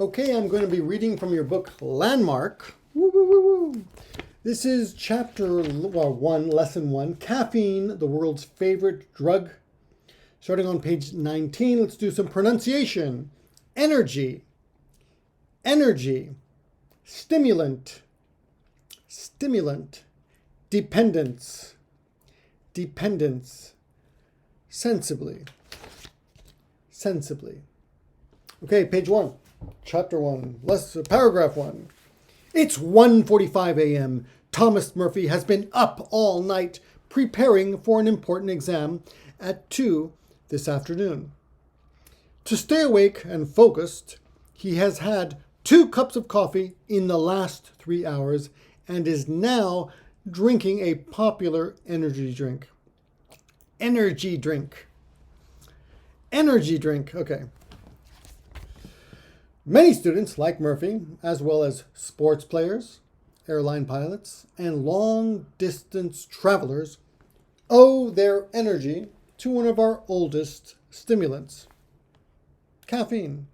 Okay, I'm going to be reading from your book, Landmark. Woo, woo, woo, woo. This is chapter 1, lesson 1, Caffeine, the world's favorite drug. Starting on page 19, let's do some pronunciation. Energy, energy, stimulant, stimulant, dependence, dependence, sensibly, sensibly. Okay, page 1. Chapter 1, paragraph 1. It's 1:45 a.m. Thomas Murphy has been up all night preparing for an important exam at 2 this afternoon. To stay awake and focused, he has had 2 cups of coffee in the last 3 hours and is now drinking a popular energy drink. Energy drink. Energy drink, okay. Many students, like Murphy, as well as sports players, airline pilots, and long-distance travelers, owe their energy to one of our oldest stimulants, caffeine.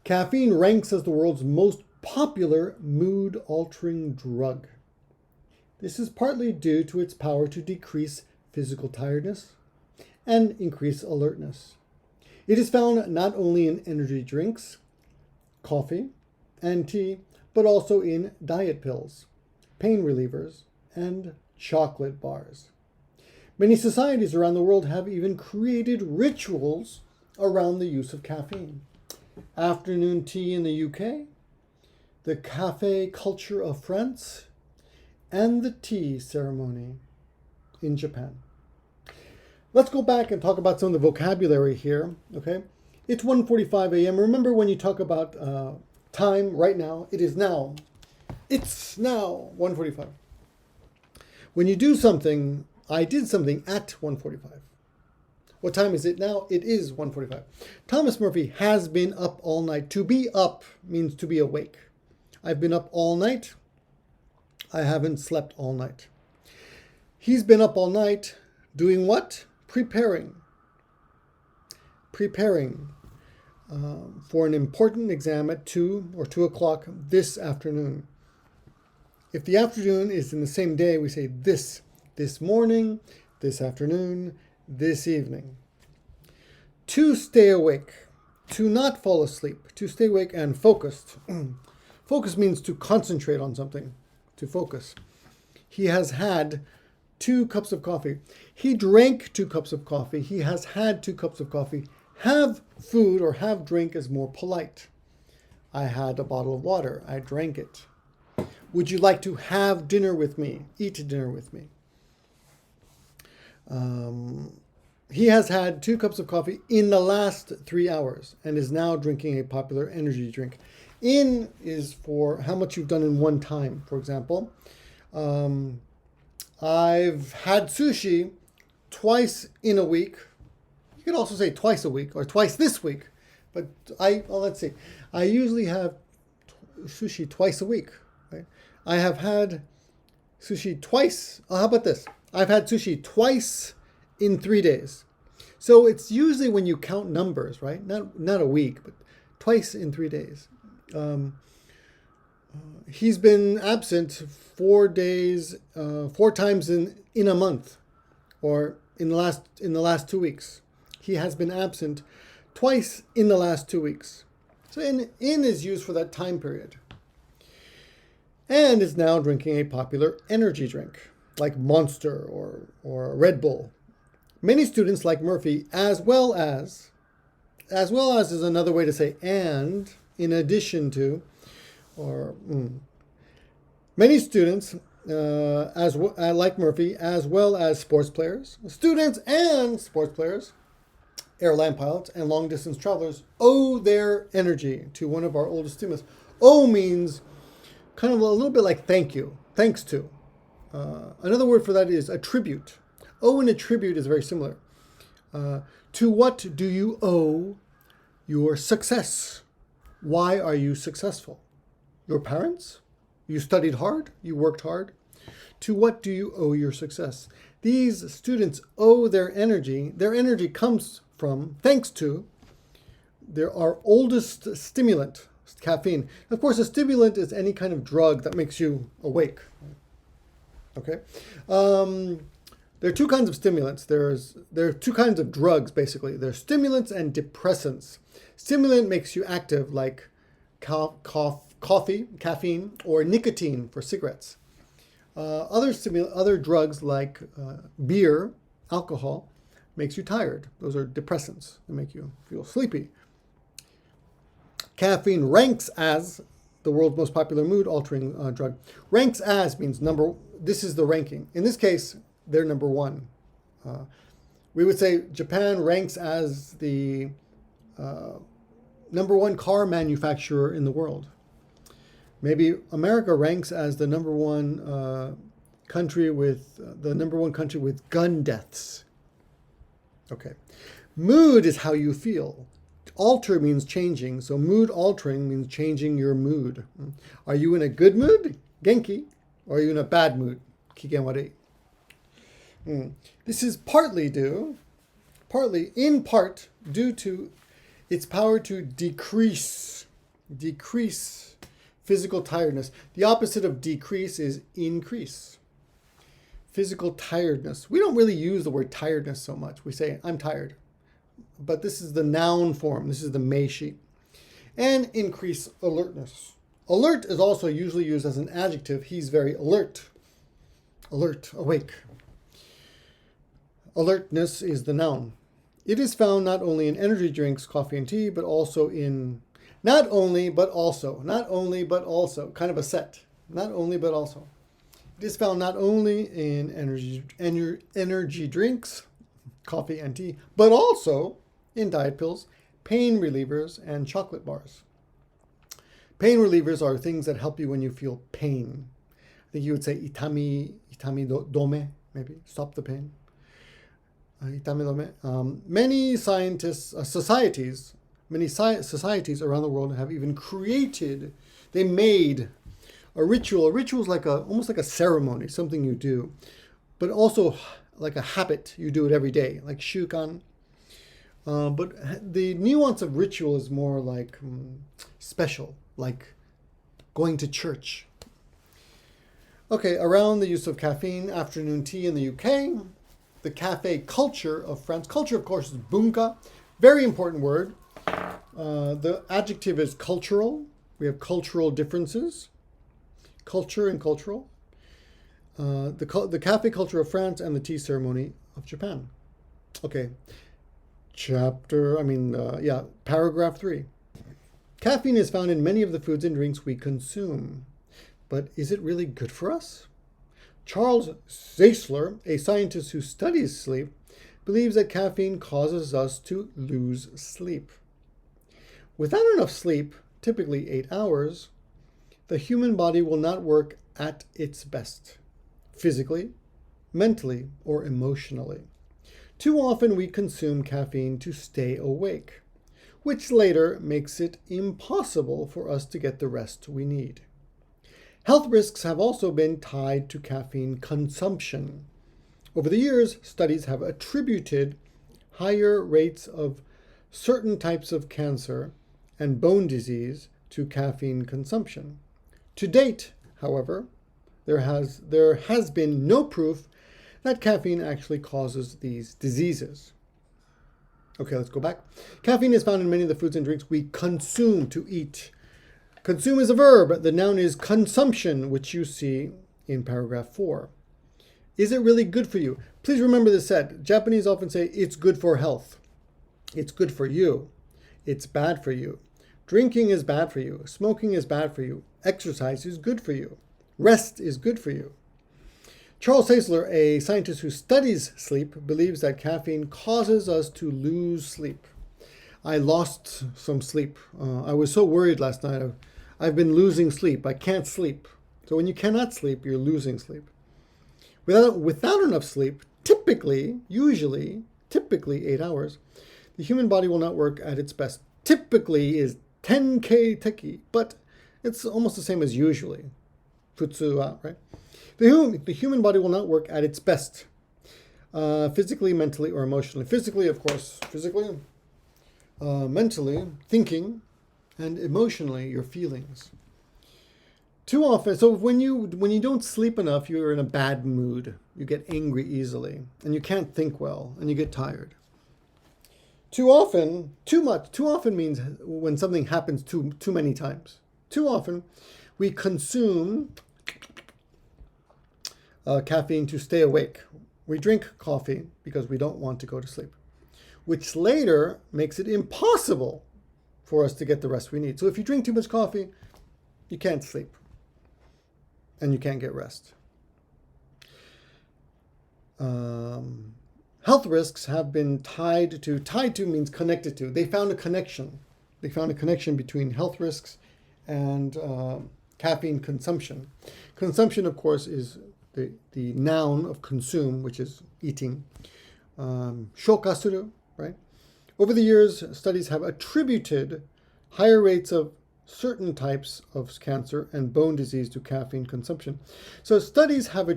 Caffeine ranks as the world's most popular mood-altering drug. This is partly due to its power to decrease physical tiredness and increase alertness. It is found not only in energy drinks, coffee, and tea, but also in diet pills, pain relievers, and chocolate bars. Many societies around the world have even created rituals around the use of caffeine. Afternoon tea in the UK, the cafe culture of France, and the tea ceremony in Japan. Let's go back and talk about some of the vocabulary here, okay? It's 1:45 a.m. Remember when you talk about time right now, it is now. It's now 1:45. When you do something, I did something at 1:45. What time is it now? It is 1:45. Thomas Murphy has been up all night. To be up means to be awake. I've been up all night. I haven't slept all night. He's been up all night doing what? Preparing for an important exam at 2 o'clock this afternoon. If the afternoon is in the same day, we say this morning, this afternoon, this evening. To stay awake, to not fall asleep, to stay awake and focused. Focus means to concentrate on something, to focus. He has had 2 cups of coffee. He drank 2 cups of coffee. He has had 2 cups of coffee. Have food or have drink is more polite. I had a bottle of water. I drank it. Would you like to have dinner with me? Eat dinner with me. He has had 2 cups of coffee in the last 3 hours and is now drinking a popular energy drink. In is for how much you've done in one time, for example. I've had sushi twice in a week. You could also say twice a week or twice this week. But let's see. I usually have sushi twice a week. Right? I have had sushi twice. How about this? I've had sushi twice in 3 days. So it's usually when you count numbers, right? Not a week, but twice in 3 days. He's been absent 4 days, 4 times in a month, or in the last 2 weeks. He has been absent twice in the last 2 weeks. So in is used for that time period. And is now drinking a popular energy drink, like Monster or Red Bull. Many students like Murphy, as well as is another way to say and, in addition to, many students, like Murphy, as well as sports players, students and sports players, airline pilots, and long-distance travelers owe their energy to one of our oldest stimulants. Owe means kind of a little bit like thank you, thanks to. Another word for that is attribute. Owe and attribute is very similar. To what do you owe your success? Why are you successful? Your parents? You studied hard? You worked hard? To what do you owe your success? These students owe their energy. Their energy comes from, thanks to, our oldest stimulant, caffeine. Of course, a stimulant is any kind of drug that makes you awake. Okay. There are two kinds of stimulants. There are two kinds of drugs, basically. There's stimulants and depressants. Stimulant makes you active, like coffee, caffeine, or nicotine for cigarettes. Other drugs like beer, alcohol, makes you tired. Those are depressants. They make you feel sleepy. Caffeine ranks as the world's most popular mood-altering drug. Ranks as means this is the ranking. In this case, they're number one. We would say Japan ranks as the number one car manufacturer in the world. Maybe America ranks as the number one country with gun deaths. Okay. Mood is how you feel. Alter means changing, so mood altering means changing your mood. Are you in a good mood? Genki. Or are you in a bad mood? Kigenwari. This is in part due to its power to decrease physical tiredness. The opposite of decrease is increase. Physical tiredness. We don't really use the word tiredness so much. We say, I'm tired. But this is the noun form. This is the meishi. And increase alertness. Alert is also usually used as an adjective. He's very alert. Alert, awake. Alertness is the noun. It is found not only in energy drinks, coffee and tea, but also in not only, but also, kind of a set. Not only, but also. It is found not only in energy drinks, coffee and tea, but also in diet pills, pain relievers, and chocolate bars. Pain relievers are things that help you when you feel pain. I think you would say itami dome, maybe, stop the pain. Many societies around the world have even made a ritual. A ritual is almost like a ceremony, something you do, but also like a habit. You do it every day, like shukan. But the nuance of ritual is more like special, like going to church. Okay, around the use of caffeine, afternoon tea in the UK, the cafe culture of France. Culture, of course, is bunka. Very important word. The adjective is cultural. We have cultural differences. Culture and cultural. The cafe culture of France and the tea ceremony of Japan. Okay. Paragraph 3. Caffeine is found in many of the foods and drinks we consume. But is it really good for us? Charles Zeisler, a scientist who studies sleep, believes that caffeine causes us to lose sleep. Without enough sleep, typically 8 hours, the human body will not work at its best, physically, mentally, or emotionally. Too often we consume caffeine to stay awake, which later makes it impossible for us to get the rest we need. Health risks have also been tied to caffeine consumption. Over the years, studies have attributed higher rates of certain types of cancer and bone disease to caffeine consumption. To date, however, there has been no proof that caffeine actually causes these diseases. Okay, let's go back. Caffeine is found in many of the foods and drinks we consume to eat. Consume is a verb. The noun is consumption, which you see in paragraph 4. Is it really good for you? Please remember this said. Japanese often say it's good for health. It's good for you. It's bad for you. Drinking is bad for you. Smoking is bad for you. Exercise is good for you. Rest is good for you. Charles Zeisler, a scientist who studies sleep, believes that caffeine causes us to lose sleep. I lost some sleep. I was so worried last night. I've been losing sleep. I can't sleep. So when you cannot sleep, you're losing sleep. Without enough sleep, typically 8 hours, the human body will not work at its best. Typically is 10K teki, but it's almost the same as usually. Futsu wa, right? The human body will not work at its best, physically, mentally, or emotionally. Physically, of course, mentally, thinking, and emotionally, your feelings. Too often, so when you don't sleep enough, you're in a bad mood. You get angry easily, and you can't think well, and you get tired. Too often means when something happens too many times. Too often, we consume caffeine to stay awake. We drink coffee because we don't want to go to sleep, which later makes it impossible for us to get the rest we need. So if you drink too much coffee, you can't sleep and you can't get rest. Health risks have been tied to means connected to. They found a connection. They found a connection between health risks and caffeine consumption. Consumption, of course, is the noun of consume, which is eating. Shokasuru, right? Over the years, studies have attributed higher rates of certain types of cancer and bone disease to caffeine consumption. So studies have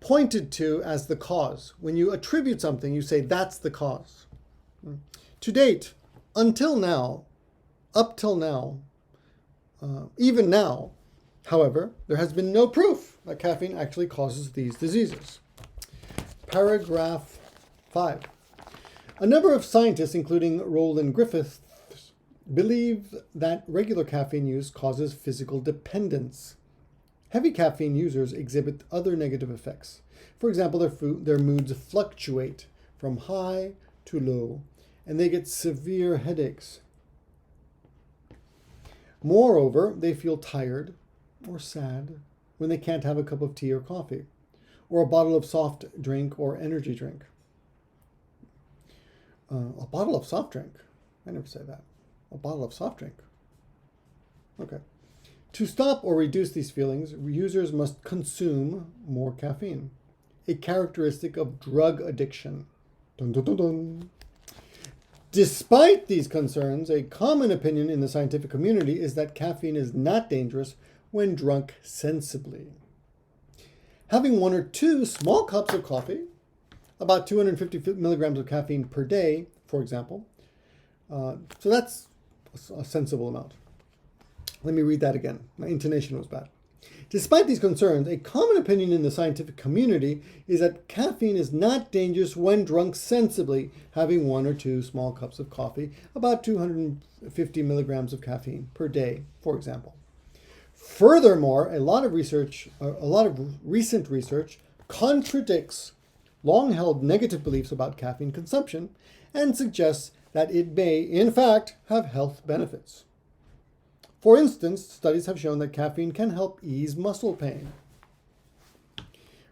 pointed to as the cause. When you attribute something, you say that's the cause. To date, up till now, even now, however, there has been no proof that caffeine actually causes these diseases. Paragraph 5. A number of scientists, including Roland Griffiths, believe that regular caffeine use causes physical dependence. Heavy caffeine users exhibit other negative effects. For example, their moods fluctuate from high to low, and they get severe headaches. Moreover, they feel tired or sad when they can't have a cup of tea or coffee, or a bottle of soft drink or energy drink. A bottle of soft drink? I never say that. A bottle of soft drink. Okay. To stop or reduce these feelings, users must consume more caffeine, a characteristic of drug addiction. Dun, dun, dun, dun. Despite these concerns, a common opinion in the scientific community is that caffeine is not dangerous when drunk sensibly. Having 1 or 2 small cups of coffee, about 250 milligrams of caffeine per day, for example, so that's a sensible amount. Let me read that again. My intonation was bad. Despite these concerns, a common opinion in the scientific community is that caffeine is not dangerous when drunk sensibly, having 1 or 2 small cups of coffee, about 250 milligrams of caffeine per day, for example. Furthermore, a lot of recent research contradicts long-held negative beliefs about caffeine consumption and suggests that it may, in fact, have health benefits. For instance, studies have shown that caffeine can help ease muscle pain.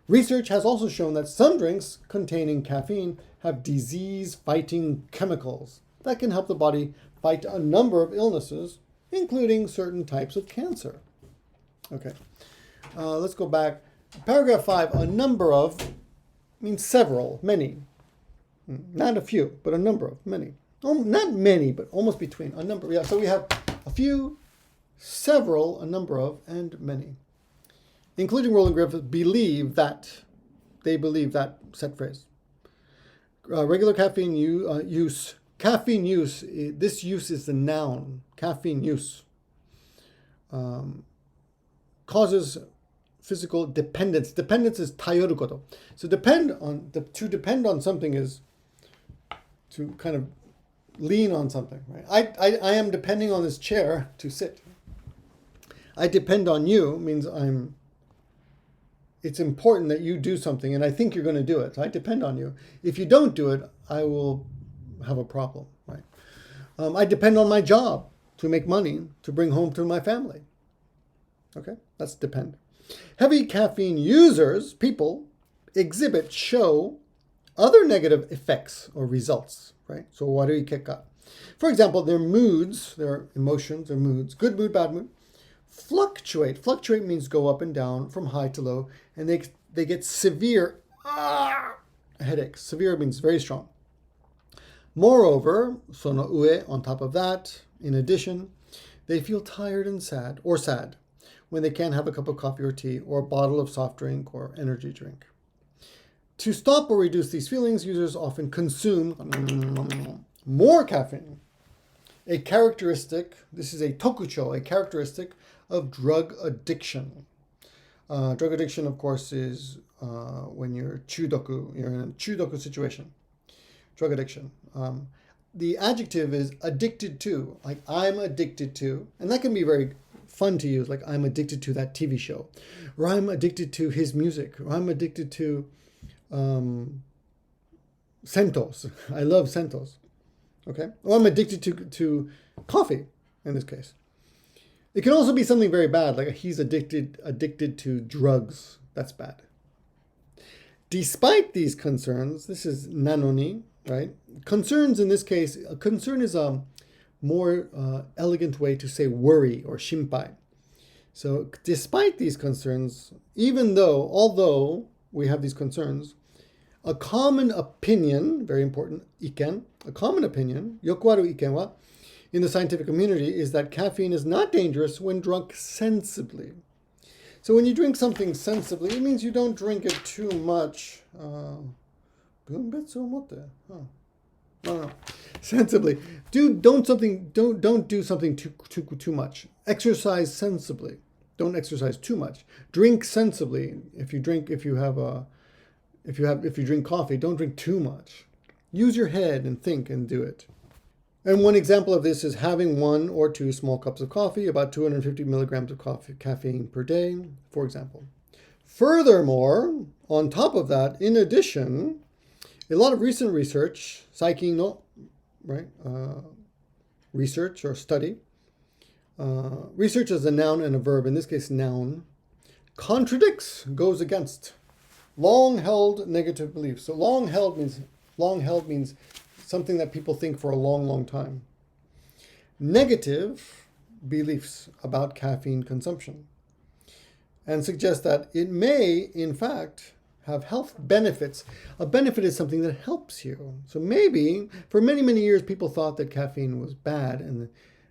Research has also shown that some drinks containing caffeine have disease-fighting chemicals that can help the body fight a number of illnesses, including certain types of cancer. Okay, let's go back. Paragraph 5, a number of means several, many. Not a few, but a number of, many. Not many, but almost between, a number. Yeah, so we have a few, several, a number of, and many. Including Roland Griffiths, they believe that set phrase. Regular caffeine use, this use is the noun, caffeine use, causes physical dependence. Dependence is tayoru koto. So to depend on something is to kind of lean on something, right? I am depending on this chair to sit. I depend on you means it's important that you do something and I think you're going to do it. So I depend on you. If you don't do it, I will have a problem, right? I depend on my job to make money to bring home to my family. Okay, that's depend. Heavy caffeine users, people, show other negative effects or results, right? So warui-kekka. For example, their moods, their emotions, their moods, good mood, bad mood, fluctuate. Fluctuate means go up and down from high to low, and they get severe headaches. Severe means very strong. Moreover, sono ue, on top of that, in addition, they feel tired and sad when they can't have a cup of coffee or tea or a bottle of soft drink or energy drink. To stop or reduce these feelings, users often consume More caffeine. A characteristic, this is a tokucho, a characteristic of drug addiction. Drug addiction, of course, is when you're in a chudoku situation. Drug addiction. The adjective is addicted to, like I'm addicted to, and that can be very fun to use, like I'm addicted to that TV show, or I'm addicted to his music, or I'm addicted to Centos. I love Centos. Okay? Or I'm addicted to coffee in this case. It can also be something very bad, like he's addicted to drugs. That's bad. Despite these concerns, this is nanoni, right? Concerns in this case, a concern is a more elegant way to say worry or shimpai. So despite these concerns, although we have these concerns, a common opinion, very important, iken, a common opinion, yokuaru iken wa, in the scientific community is that caffeine is not dangerous when drunk sensibly. So when you drink something sensibly, it means you don't drink it too much. No. Sensibly. Don't do something too much. Exercise sensibly. Don't exercise too much. Drink sensibly. If you drink coffee, don't drink too much. Use your head and think and do it. And one example of this is having 1 or 2 small cups of coffee, about 250 milligrams of caffeine per day, for example. Furthermore, on top of that, in addition, a lot of recent research, research or study, research is a noun and a verb, in this case noun, goes against long-held negative beliefs. So long-held means something that people think for a long, long time. Negative beliefs about caffeine consumption, and suggest that it may, in fact, have health benefits. A benefit is something that helps you. So maybe, for many, many years, people thought that caffeine was bad, and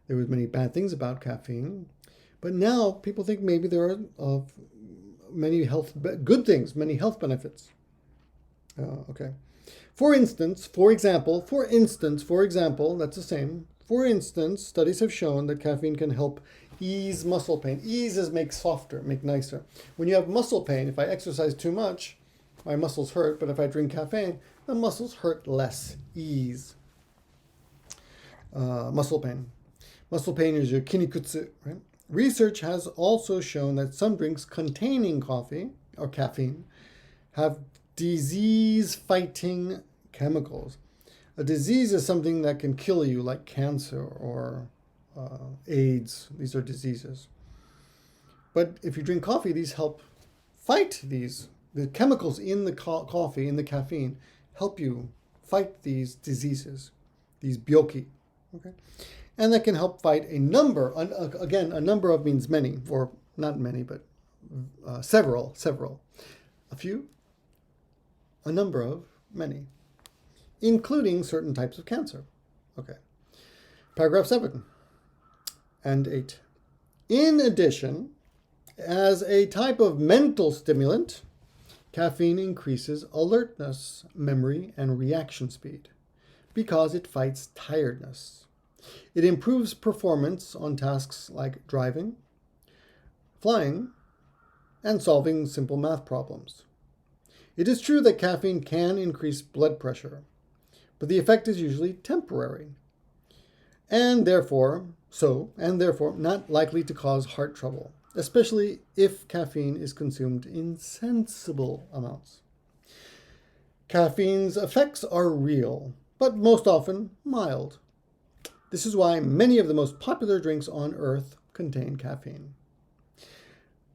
there was many bad things about caffeine. But now people think maybe there are many good things, many health benefits. Okay. For example, that's the same. For instance, studies have shown that caffeine can help ease muscle pain. Ease is make softer, make nicer. When you have muscle pain, if I exercise too much, my muscles hurt, but if I drink caffeine, the muscles hurt less. Ease. Muscle pain. Muscle pain is your kinikutsu, right? Research has also shown that some drinks containing coffee or caffeine have disease-fighting chemicals. A disease is something that can kill you, like cancer or AIDS. These are diseases. But if you drink coffee, these help fight these. The chemicals in the coffee, in the caffeine, help you fight these diseases, these byoki. Okay, and that can help fight a number. Again, a number of means many, or not many, but several. A few. A number of many, including certain types of cancer. Okay. Paragraph 7 and 8. In addition, as a type of mental stimulant, caffeine increases alertness, memory, and reaction speed because it fights tiredness. It improves performance on tasks like driving, flying, and solving simple math problems. It is true that caffeine can increase blood pressure, but the effect is usually temporary, and therefore not likely to cause heart trouble, especially if caffeine is consumed in sensible amounts. Caffeine's effects are real, but most often mild. This is why many of the most popular drinks on Earth contain caffeine.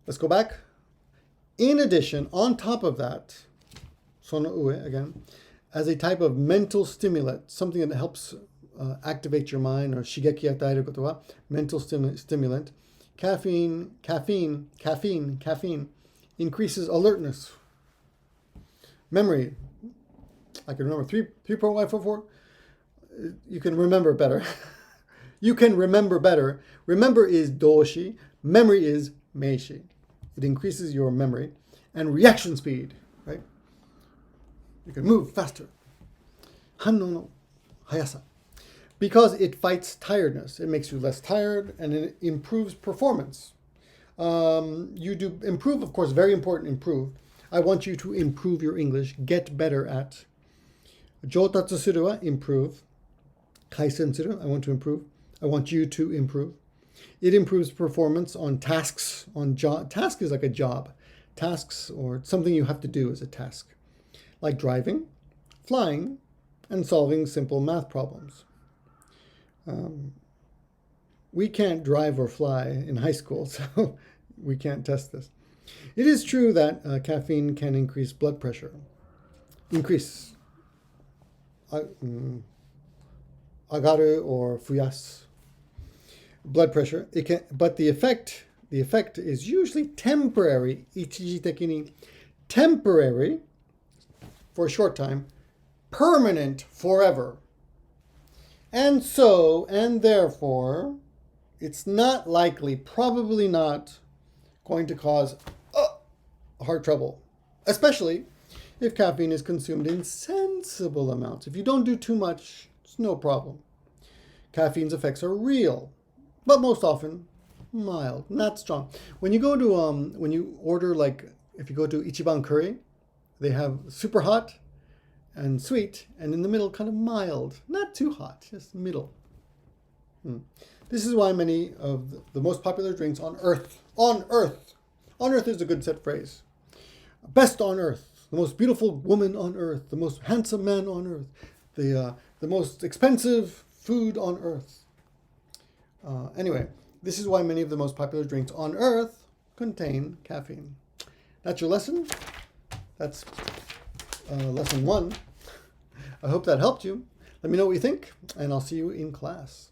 Let's go back. In addition, on top of that, sono ue again, as a type of mental stimulant, something that helps activate your mind, or shigeki ataeru koto wa, mental stimulant, caffeine increases alertness, memory. I can remember 3.144. You can remember better. You can remember better. Remember is doshi. Memory is meishi. It increases your memory and reaction speed, right? You can move faster. Hanno no hayasa. because it fights tiredness. It makes you less tired and it improves performance. You do improve, of course, very important, improve. I want you to improve your English, get better at. 上達する は improve. 改善する I want to improve. I want you to improve. It improves performance on tasks, on job. Task is like a job. Tasks or something you have to do is a task. Like driving, flying, and solving simple math problems. We can't drive or fly in high school, so we can't test this. It is true that caffeine can increase blood pressure. Increase. 上がる or 増やす blood pressure. It can, but the effect is usually temporary. 一時的に temporary for a short time, permanent forever. And so, and therefore, it's not likely, probably not, going to cause heart trouble, especially if caffeine is consumed in sensible amounts. If you don't do too much, it's no problem. Caffeine's effects are real, but most often mild, not strong. When you go to when you order, like if you go to Ichiban Curry, they have super hot and sweet, and in the middle kind of mild, not too hot, just middle. This is why many of the most popular drinks on earth is a good set phrase. Best on earth, the most beautiful woman on earth, the most handsome man on earth, the most expensive food on earth. Anyway, this is why many of the most popular drinks on earth contain caffeine. That's your lesson. That's lesson 1. I hope that helped you. Let me know what you think, and I'll see you in class.